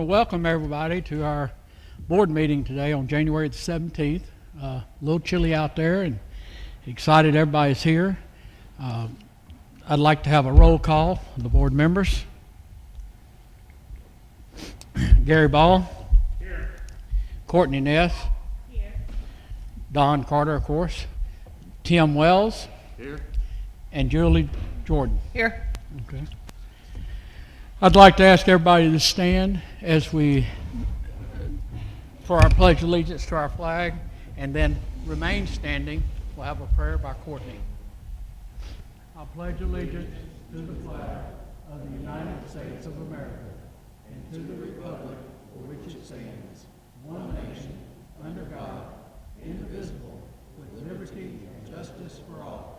want to welcome everybody to our board meeting today on January the 17th. A little chilly out there and excited everybody's here. I'd like to have a roll call of the board members. Gary Ball. Here. Courtney Ness. Here. Don Carter, of course. Tim Wells. Here. And Julie Jordan. Here. Okay. I'd like to ask everybody to stand as we, for our pledge of allegiance to our flag, and then remain standing. We'll have a prayer by Courtney. I pledge allegiance to the flag of the United States of America and to the republic for which it stands, one nation, under God, indivisible, with liberty and justice for all.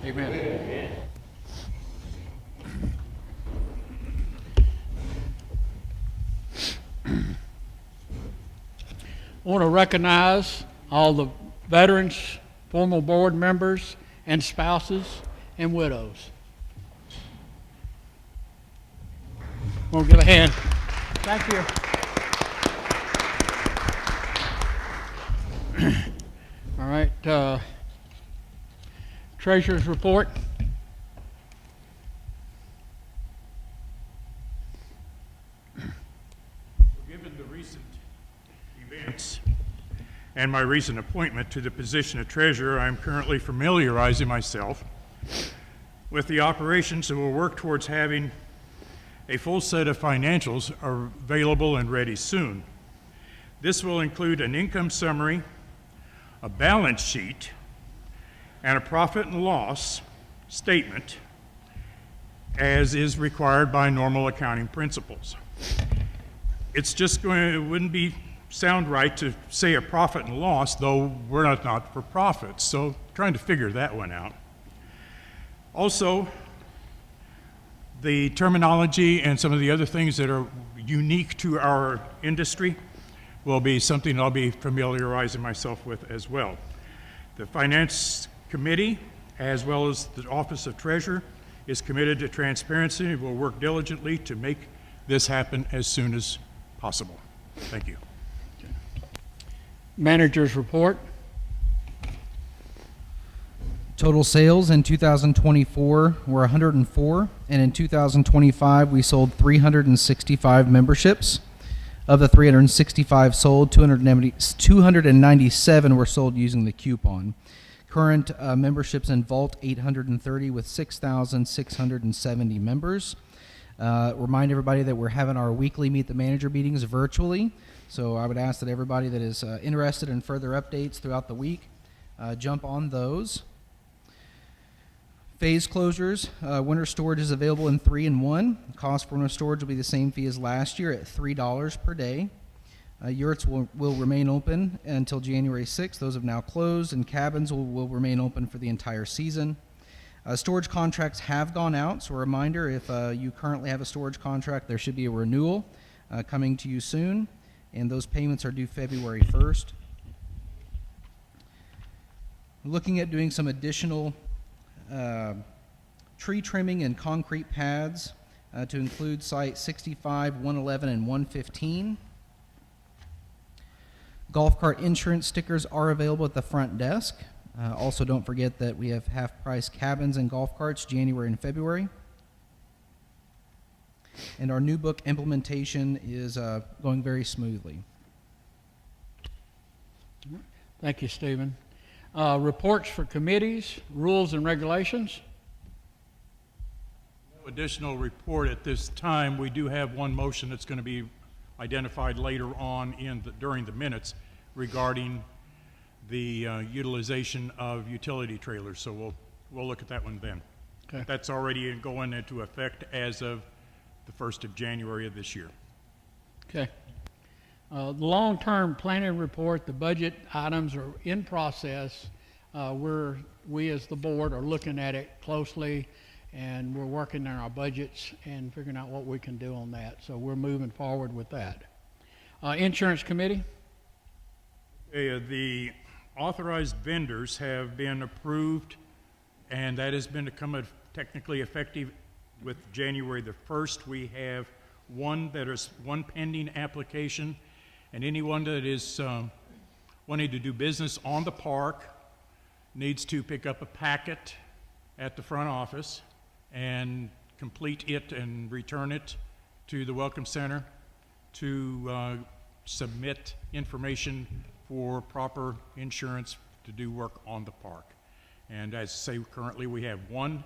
Amen. Amen. I want to recognize all the veterans, former board members, and spouses and widows. We'll give a hand. Thank you. All right. Treasurer's report. Given the recent events and my recent appointment to the position of treasurer, I am currently familiarizing myself with the operations and will work towards having a full set of financials available and ready soon. This will include an income summary, a balance sheet, and a profit and loss statement as is required by normal accounting principles. It wouldn't sound right to say a profit and loss, though we're not for profit, so trying to figure that one out. Also, the terminology and some of the other things that are unique to our industry will be something I'll be familiarizing myself with as well. The Finance Committee, as well as the Office of Treasurer, is committed to transparency and will work diligently to make this happen as soon as possible. Thank you. Manager's report. Total sales in 2024 were 104, and in 2025 we sold 365 memberships. Of the 365 sold, 297 were sold using the coupon. Current memberships in Vault 830 with 6,670 members. Remind everybody that we're having our weekly Meet the Manager meetings virtually. So I would ask that everybody that is interested in further updates throughout the week jump on those. Phase closures. Winter storage is available in 3 and 1. The cost for winter storage will be the same fee as last year at $3 per day. Yurts will remain open until January 6th. Those have now closed, and cabins will remain open for the entire season. Storage contracts have gone out, so a reminder, if you currently have a storage contract, there should be a renewal coming to you soon, and those payments are due February 1st. Looking at doing some additional tree trimming and concrete pads to include Site 65, 111, and 115. Golf cart insurance stickers are available at the front desk. Also, don't forget that we have half-price cabins and golf carts January and February. And our new book implementation is going very smoothly. Thank you, Stephen. Reports for committees, rules and regulations. No additional report at this time. We do have one motion that's going to be identified later on during the minutes regarding the utilization of utility trailers. So we'll look at that one then. Okay. That's already going into effect as of the 1st of January of this year. Okay. The long-term planning report, the budget items are in process. We're we as the board are looking at it closely, and we're working on our budgets and figuring out what we can do on that. So we're moving forward with that. Insurance committee? The authorized vendors have been approved, and that has been become technically effective with January the 1st. We have one pending application, and anyone that is wanting to do business on the park needs to pick up a packet at the front office and complete it and return it to the Welcome Center to submit information for proper insurance to do work on the park. And as I say, currently we have one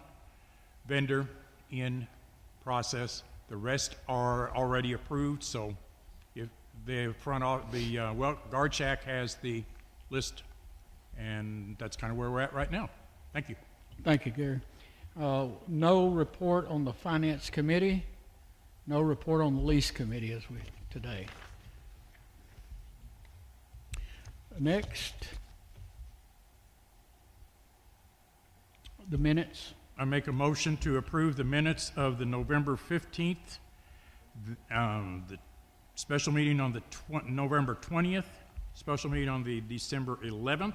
vendor in process. The rest are already approved, so if the Guard Shack has the list, and that's kind of where we're at right now. Thank you. Thank you, Gary. No report on the finance committee. No report on the lease committee today. Next, the minutes. I make a motion to approve the minutes of the November 15th, the special meeting on the November 20th, special meeting on the December 11th,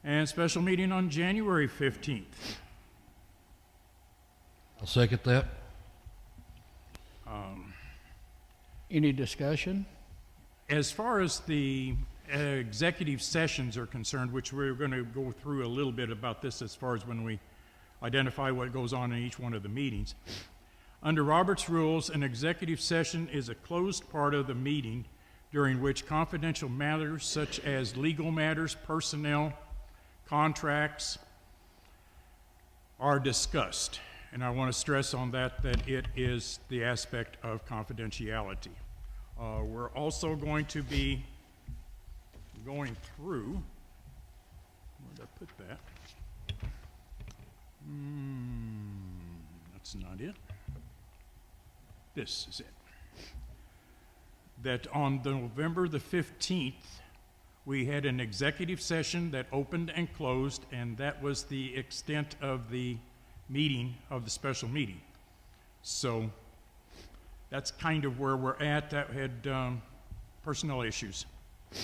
and special meeting on January 15th. I'll second that. Any discussion? As far as the executive sessions are concerned, which we're going to go through a little bit about this as far as when we identify what goes on in each one of the meetings. Under Robert's rules, an executive session is a closed part of the meeting during which confidential matters such as legal matters, personnel, contracts are discussed. And I want to stress on that it is the aspect of confidentiality. We're also going to be going through, where did I put that? That's not it. This is it. That on November the 15th, we had an executive session that opened and closed, and that was the extent of the meeting, of the special meeting. So that's kind of where we're at. That had personnel issues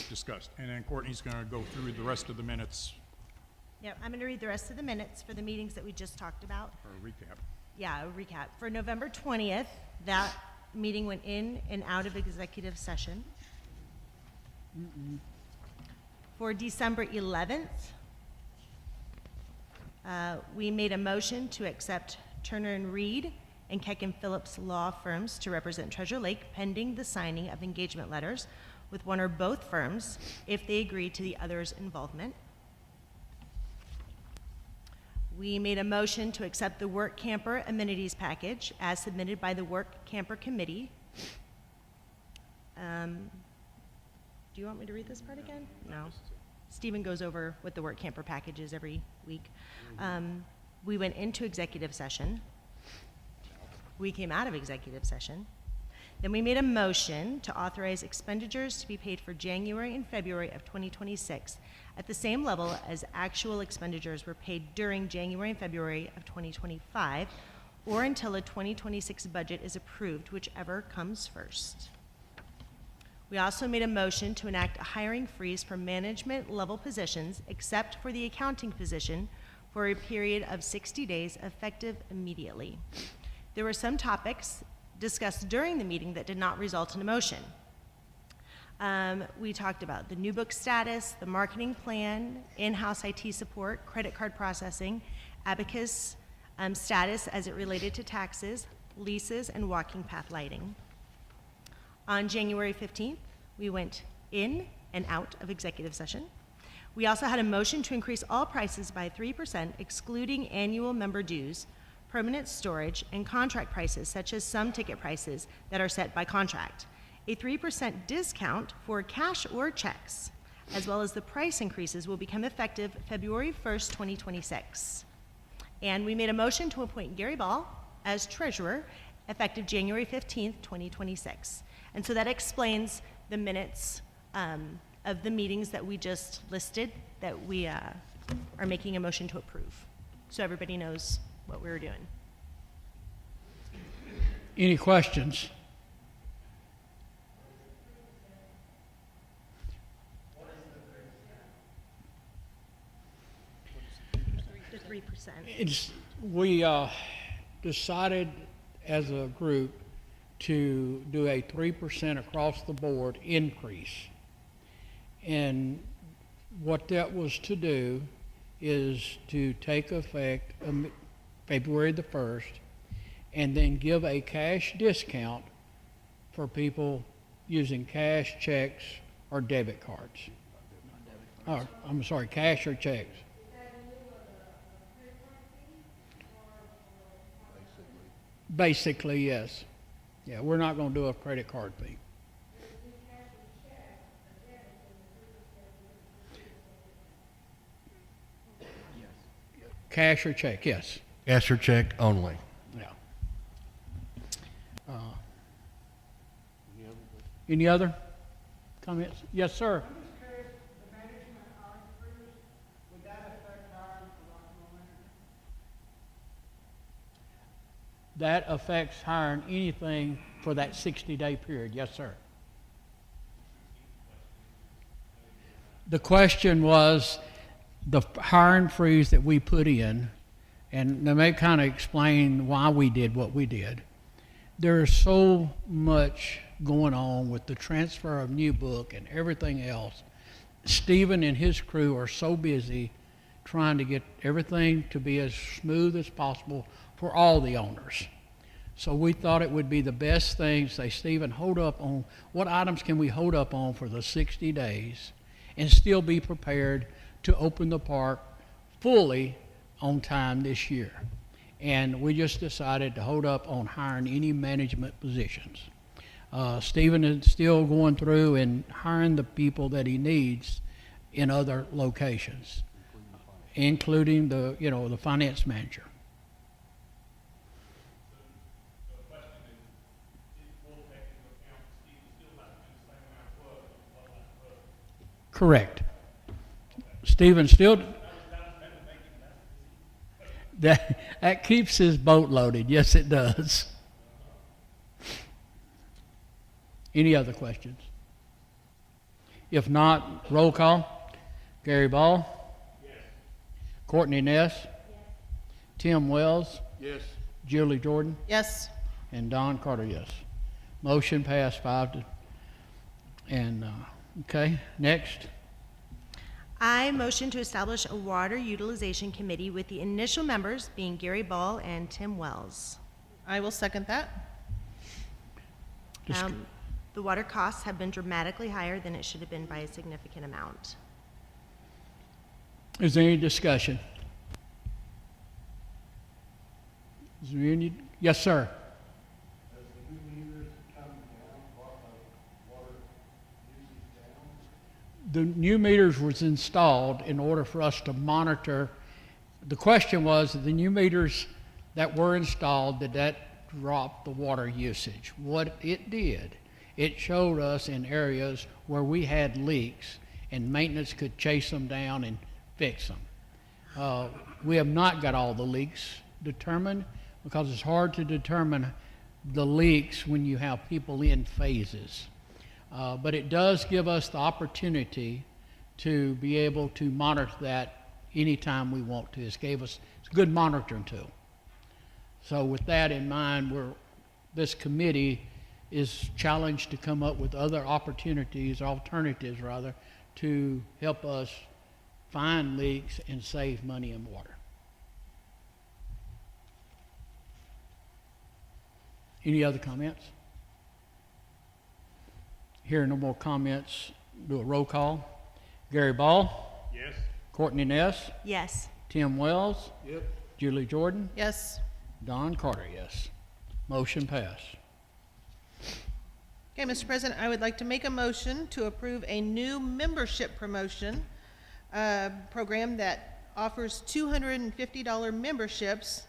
discussed. And then Courtney's going to go through the rest of the minutes Yeah, I'm going to read the rest of the minutes for the meetings that we just talked about. for a recap. Yeah, a recap. For November 20th, that meeting went in and out of executive session. For December 11th, we made a motion to accept Turner and Reed and Keck and Phillips law firms to represent Treasure Lake pending the signing of engagement letters with one or both firms if they agree to the other's involvement. We made a motion to accept the work camper amenities package as submitted by the work camper committee. Do you want me to read this part again? No. Stephen goes over what the work camper package is every week. We went into executive session. We came out of executive session. Then we made a motion to authorize expenditures to be paid for January and February of 2026 at the same level as actual expenditures were paid during January and February of 2025, or until a 2026 budget is approved, whichever comes first. We also made a motion to enact a hiring freeze for management level positions, except for the accounting position, for a period of 60 days effective immediately. There were some topics discussed during the meeting that did not result in a motion. We talked about the new book status, the marketing plan, in-house IT support, credit card processing, abacus status as it related to taxes, leases, and walking path lighting. On January 15th, we went in and out of executive session. We also had a motion to increase all prices by 3%, excluding annual member dues, permanent storage, and contract prices, such as some ticket prices that are set by contract. A 3% discount for cash or checks, as well as the price increases, will become effective February 1st, 2026. And we made a motion to appoint Gary Ball as treasurer, effective January 15th, 2026. And so that explains the minutes of the meetings that we just listed, that we are making a motion to approve, so everybody knows what we were doing. Any questions? The 3%. We decided as a group to do a 3% across the board increase. And what that was to do is to take effect February the 1st and then give a cash discount for people using cash, checks, or debit cards. Oh, I'm sorry, cash or checks. Basically, yes. Yeah, we're not going to do a credit card fee. Cash or check, yes. Cash or check only. Yeah. Any other comments? Yes, sir. That affects hiring anything for that 60-day period. Yes, sir. The question was the hiring freeze that we put in, and let me kind of explain why we did what we did. There's so much going on with the transfer of New Book and everything else. Stephen and his crew are so busy trying to get everything to be as smooth as possible for all the owners. So we thought it would be the best thing to say, Stephen, hold up on what items can we hold up on for the 60 days and still be prepared to open the park fully on time this year. And we just decided to hold up on hiring any management positions. Stephen is still going through and hiring the people that he needs in other locations, including the finance manager. Correct. Stephen still, that keeps his boat loaded. Yes, it does. Any other questions? If not, roll call. Gary Ball? Yes. Courtney Ness? Yes. Tim Wells? Yes. Julie Jordan? Yes. And Don Carter, yes. Motion passed 5-. Okay, next. I motion to establish a water utilization committee with the initial members being Gary Ball and Tim Wells. I will second that. Dis- The water costs have been dramatically higher than it should have been by a significant amount. Is there any discussion? Is there any? Yes, sir. The new meters was installed in order for us to monitor. The question was, the new meters that were installed, did that drop the water usage? What it did, it showed us in areas where we had leaks and maintenance could chase them down and fix them. We have not got all the leaks determined because it's hard to determine the leaks when you have people in phases. But it does give us the opportunity to be able to monitor that anytime we want to. It's a good monitoring tool. So with that in mind, this committee is challenged to come up with other alternatives rather, to help us find leaks and save money and water. Any other comments? Hearing no more comments, do a roll call. Gary Ball? Yes. Courtney Ness? Yes. Tim Wells? Yep. Julie Jordan? Yes. Don Carter, yes. Motion passed. Okay, Mr. President, I would like to make a motion to approve a new membership promotion program that offers $250 memberships.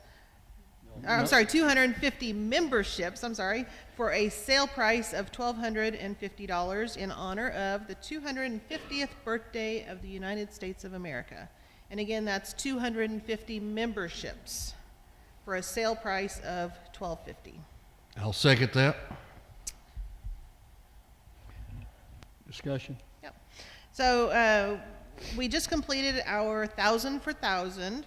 I'm sorry, 250 memberships, for a sale price of $1,250 in honor of the 250th birthday of the United States of America. And again, that's 250 memberships for a sale price of $12.50. I'll second that. Discussion? Yep. So we just completed our 1,000 for 1,000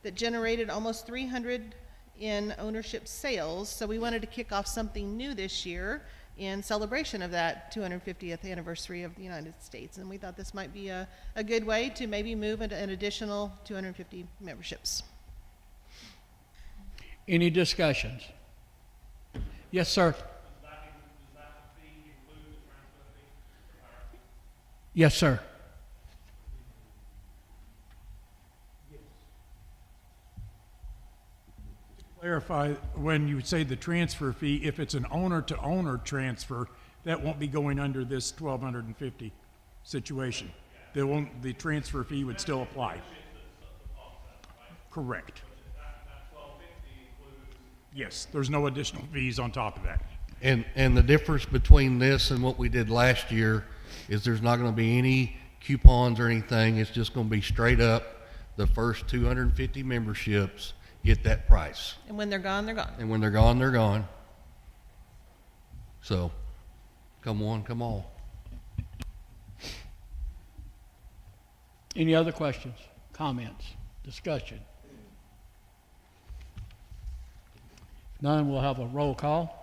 that generated almost 300 in ownership sales. So we wanted to kick off something new this year in celebration of that 250th anniversary of the United States. And we thought this might be a good way to maybe move into an additional 250 memberships. Any discussions? Yes, sir. Yes, sir. Clarify, when you say the transfer fee, if it's an owner-to-owner transfer, that won't be going under this 1,250 situation. The transfer fee would still apply. Correct. Yes, there's no additional fees on top of that. And the difference between this and what we did last year is there's not going to be any coupons or anything. It's just going to be straight up the first 250 memberships get that price. And when they're gone, they're gone. And when they're gone, they're gone. So, come on, come all. Any other questions, comments, discussion? None, we'll have a roll call.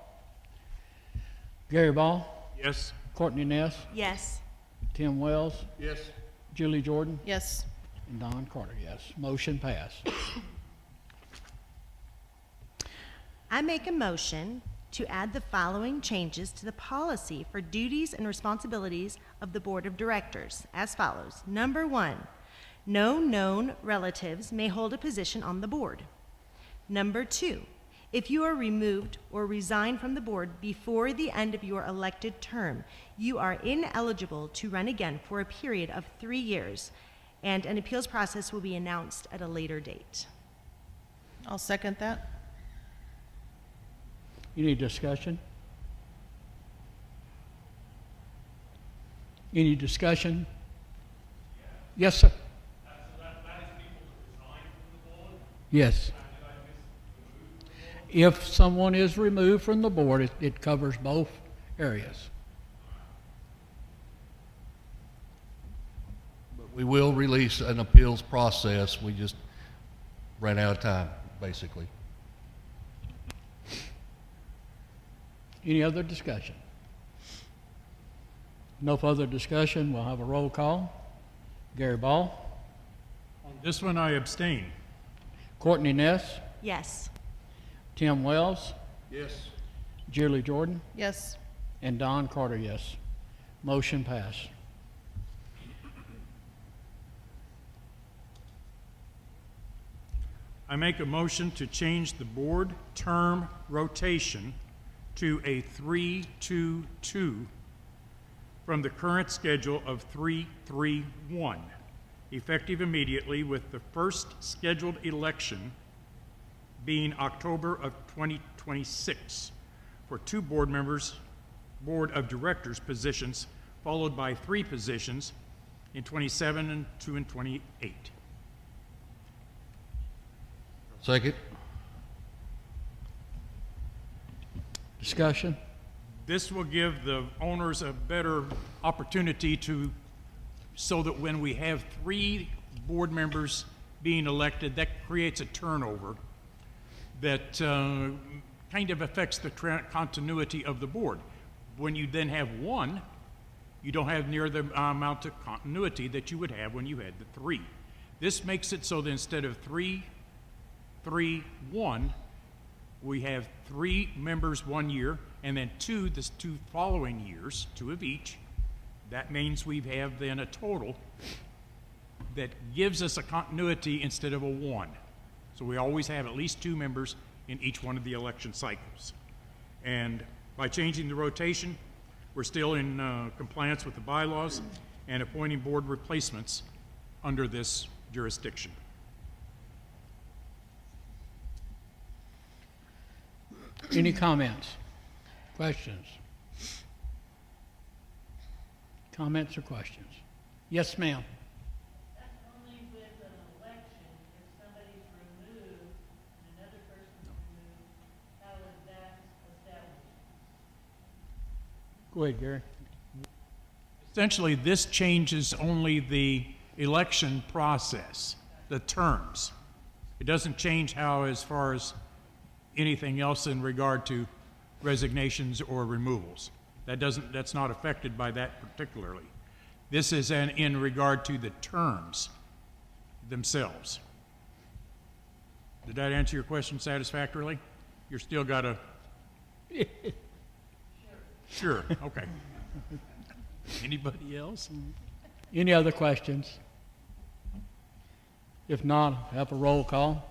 Gary Ball, Yes? Courtney Ness, Yes. Tim Wells, Yes. Julie Jordan, Yes. and Don Carter, yes. Motion passed. I make a motion to add the following changes to the policy for duties and responsibilities of the Board of Directors as follows. Number 1, no known relatives may hold a position on the board. Number 2, if you are removed or resign from the board before the end of your elected term, you are ineligible to run again for a period of 3 years, and an appeals process will be announced at a later date. I'll second that. Any discussion? Any discussion? Yes, sir. Yes. If someone is removed from the board, it covers both areas. But we will release an appeals process. We just ran out of time, basically. Any other discussion? No further discussion. We'll have a roll call. Gary Ball, On this one, I abstain. Courtney Ness, Yes. Tim Wells, Yes. Julie Jordan, Yes. and Don Carter, yes. Motion passed. I make a motion to change the board term rotation to a 3-2-2 from the current schedule of 3-3-1, effective immediately with the first scheduled election being October of 2026 for 2 board members, board of directors positions, followed by 3 positions in 27 and 2 and 28. Second. Discussion? This will give the owners a better opportunity so that when we have 3 board members being elected, that creates a turnover that kind of affects the continuity of the board. When you then have 1, you don't have near the amount of continuity that you would have when you had the 3. This makes it so that instead of 3-3-1, we have 3 members 1 year, and then 2 the 2 following years, 2 of each. That means we have then a total that gives us a continuity instead of a 1. So we always have at least 2 members in each one of the election cycles. And by changing the rotation, we're still in compliance with the bylaws and appointing board replacements under this jurisdiction. Any comments? Questions? Comments or questions? Yes, ma'am. That's only with an Go ahead, Gary. Essentially, this changes only the election process, the terms. It doesn't change how, as far as anything else in regard to resignations or removals. That's not affected by that particularly. This is in regard to the terms themselves. Did that answer your question satisfactorily? You're still got a... Sure, okay. Anybody else? Any other questions? If not, have a roll call.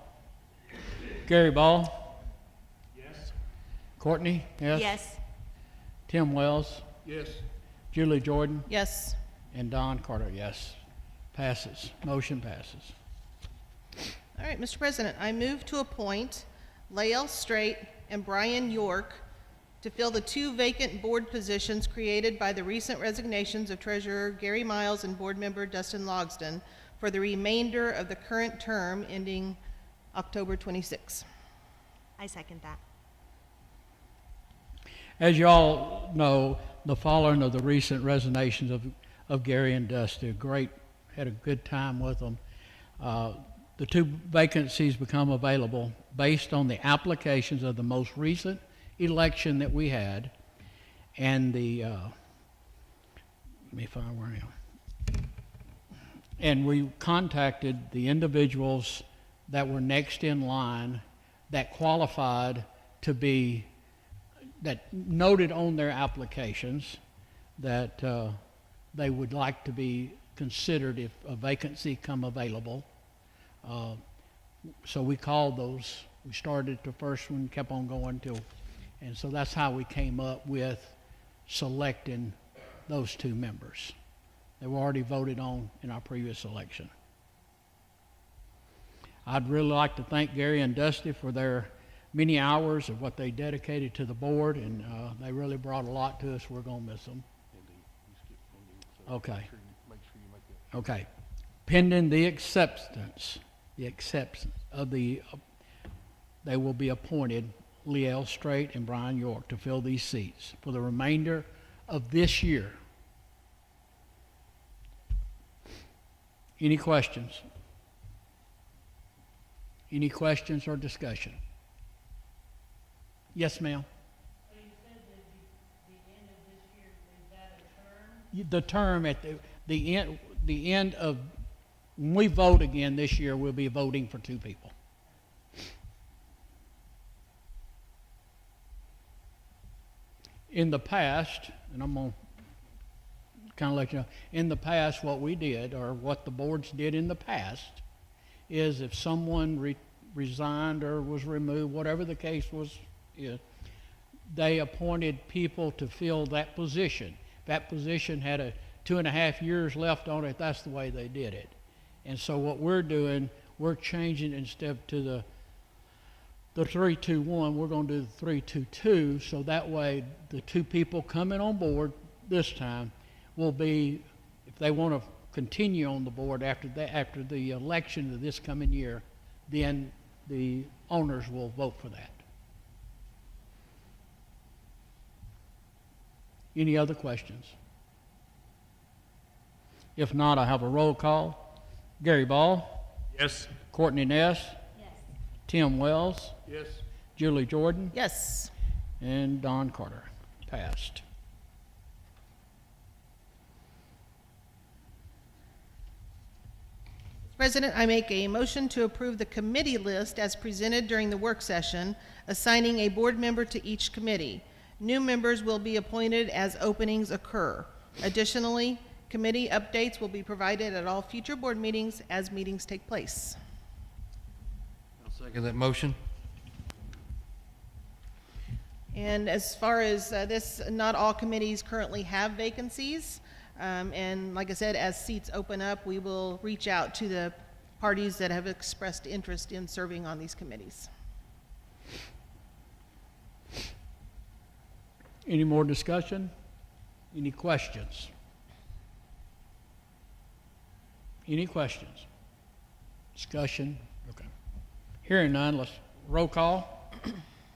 Gary Ball? Yes. Courtney? Yes? Yes. Tim Wells? Yes. Julie Jordan? Yes. And Don Carter, yes. Passes. Motion passes. All right, Mr. President, I move to appoint Lael Straight and Brian York to fill the 2 vacant board positions created by the recent resignations of Treasurer Gary Miles and Board Member Dustin Logsdon for the remainder of the current term ending October 26. I second that. As you all know, the following of the recent resignations of Gary and Dusty, had a good time with them. The 2 vacancies become available based on the applications of the most recent election that we had, and let me find where I am. And we contacted the individuals that were next in line that qualified to be, that noted on their applications that they would like to be considered if a vacancy come available. So we called those. We started the first one, kept on going and so that's how we came up with selecting those 2 members. They were already voted on in our previous election. I'd really like to thank Gary and Dusty for their many hours of what they dedicated to the board, and they really brought a lot to us. We're going to miss them. Okay. Okay. Pending the acceptance of they will be appointed Lael Straight and Brian York to fill these seats for the remainder of this year. Any questions? Any questions or discussion? Yes, ma'am. So you said that the end of this year, is that a term? The term at the end of, when we vote again this year, we'll be voting for 2 people. In the past, and I'm going to kind of let you know, in the past what we did, or what the boards did in the past, is if someone resigned or was removed, whatever the case was, they appointed people to fill that position. If that position had a 2.5 years left on it, that's the way they did it. And so what we're doing, we're changing instead to the 3-2-1, we're going to do the 3-2-2, so that way the 2 people coming on board this time will be, if they want to continue on the board after the election of this coming year, then the owners will vote for that. Any other questions? If not, I have a roll call. Gary Ball, Yes. Courtney Ness, Yes. Tim Wells, Yes. Julie Jordan, Yes. and Don Carter. Passed. President, I make a motion to approve the committee list as presented during the work session, assigning a board member to each committee. New members will be appointed as openings occur. Additionally, committee updates will be provided at all future board meetings as meetings take place. I'll second that motion. And as far as this, not all committees currently have vacancies. And like I said, as seats open up, we will reach out to the parties that have expressed interest in serving on these committees. Any more discussion? Any questions? Any questions? Discussion? Okay. Hearing none, let's roll call.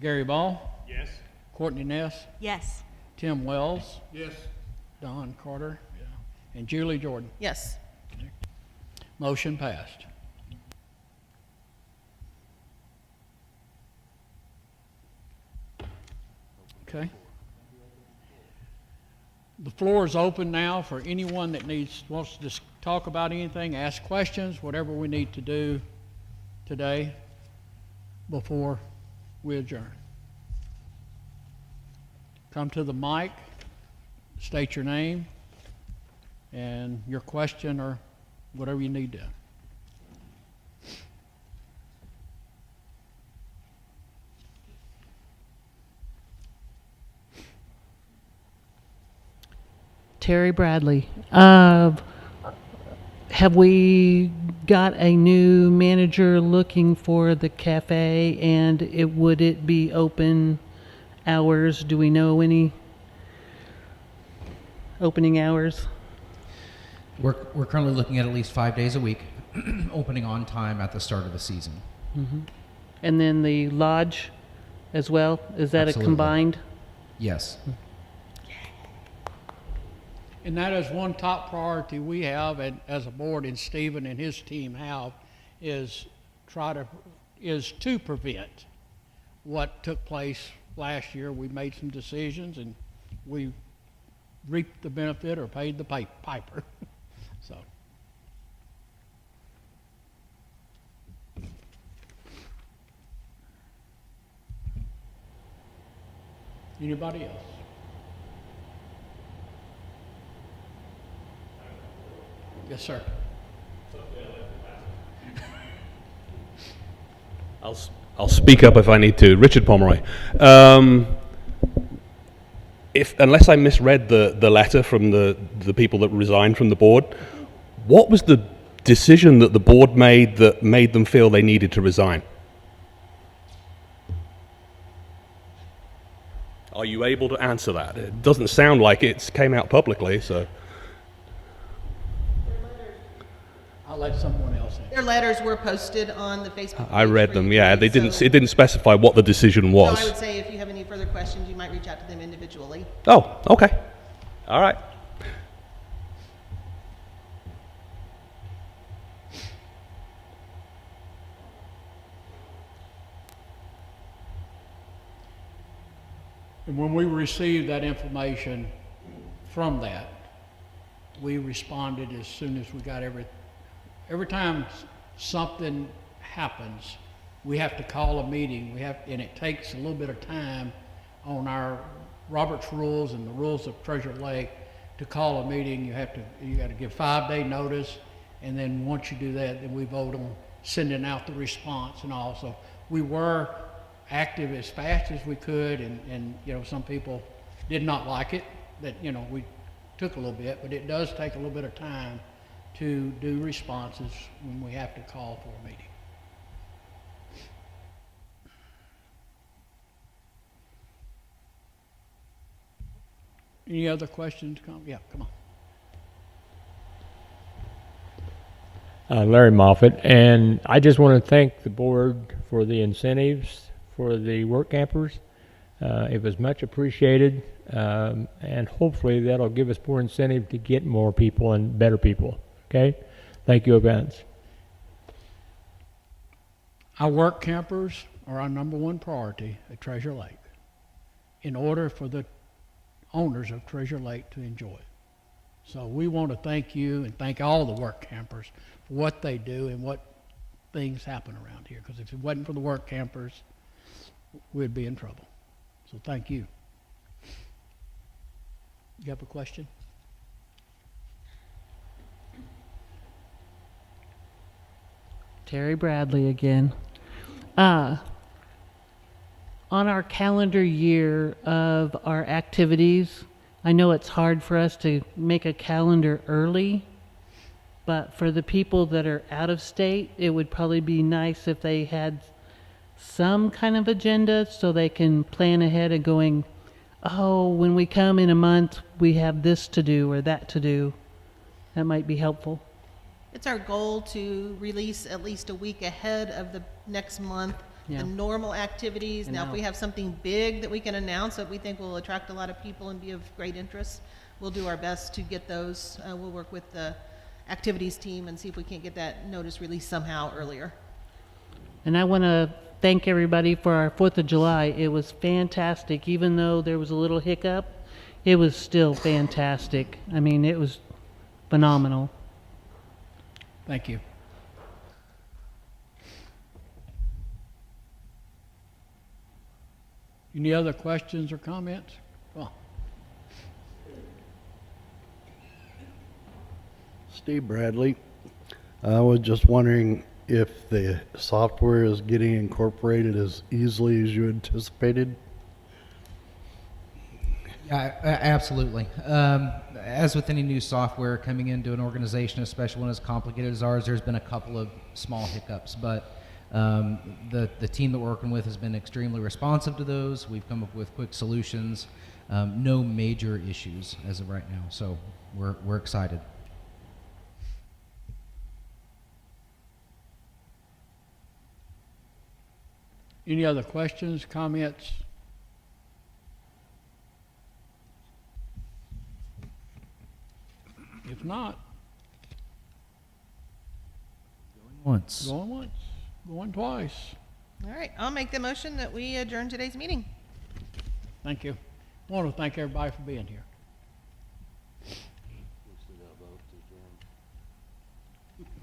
Gary Ball, Yes. Courtney Ness, Yes. Tim Wells, Yes. Don Carter, and Julie Jordan. Yes. Motion passed. Okay. The floor is open now for anyone that wants to just talk about anything, ask questions, whatever we need to do today before we adjourn. Come to the mic, state your name and your question or whatever you need to. Terry Bradley. Have we got a new manager looking for the cafe, and would it be open hours? Do we know any opening hours? We're currently looking at least 5 days a week, opening on time at the start of the season. And then the lodge as well? Is that Absolutely. a combined? Yes. And that is one top priority we have, and as a board, and Stephen and his team have, is to prevent what took place last year. We made some decisions, and we reaped the benefit or paid the piper. So. Anybody else? Yes, sir. I'll speak up if I need to. Richard Pomeroy. Unless I misread the letter from the people that resigned from the board, what was the decision that the board made that made them feel they needed to resign? Are you able to answer that? It doesn't sound like it came out publicly, so. I'll let someone else answer. Their letters were posted on the Facebook I page read for them. you Yeah, to they read, didn't. so- It didn't specify what the decision So I would was. say if you have any further questions, you might reach out to them individually. Oh, okay. All right. And when we received that information from that, we responded as soon as we got every time something happens, we have to call a meeting. And it takes a little bit of time on our Robert's rules and the rules of Treasure Lake to call a meeting. You got to give 5-day notice, and then once you do that, then we vote on sending out the response and all. So we were active as fast as we could, and some people did not like it, that we took a little bit, but it does take a little bit of time to do responses when we have to call for a meeting. Any other questions? Yeah, come on. Larry Moffett, and I just want to thank the board for the incentives for the work campers. It was much appreciated, and hopefully that'll give us more incentive to get more people and better people. Okay? Thank you, events. Our work campers are our number one priority at Treasure Lake in order for the owners of Treasure Lake to enjoy it. So we want to thank you and thank all the work campers for what they do and what things happen around here. Because if it wasn't for the work campers, we'd be in trouble. So thank you. You have a question? Terry Bradley again. On our calendar year of our activities, I know it's hard for us to make a calendar early, but for the people that are out of state, it would probably be nice if they had some kind of agenda so they can plan ahead of going, oh, when we come in a month, we have this to do or that to do. That might be helpful. It's our goal to release at least a week ahead of the next month Yeah. the normal activities. And Now, if now- we have something big that we can announce that we think will attract a lot of people and be of great interest, we'll do our best to get those. We'll work with the activities team and see if we can't get that notice released somehow earlier. And I want to thank everybody for our 4th of July. It was fantastic. Even though there was a little hiccup, it was still fantastic. I mean, it was phenomenal. Thank you. Any other questions or comments? Well, Steve Bradley. I was just wondering if the software is getting incorporated as easily as you anticipated. Yeah, absolutely. As with any new software coming into an organization, especially one as complicated as ours, there's been a couple of small hiccups, but the team that we're working with has been extremely responsive to those. We've come up with quick solutions. No major issues as of right now, so we're excited. any other questions, comments? If not, Once. going once, going twice. All right, I'll make the motion that we adjourn today's meeting. Thank you. I want to thank everybody for being here.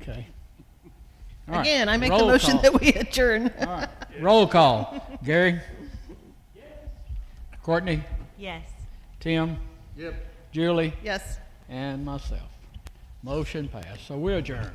Okay. All right. Again, I make the Roll motion call. that we adjourn. All right. Roll call. Gary? Yes. Courtney? Yes. Tim? Yep. Julie? Yes. And myself. Motion passed. So we adjourn.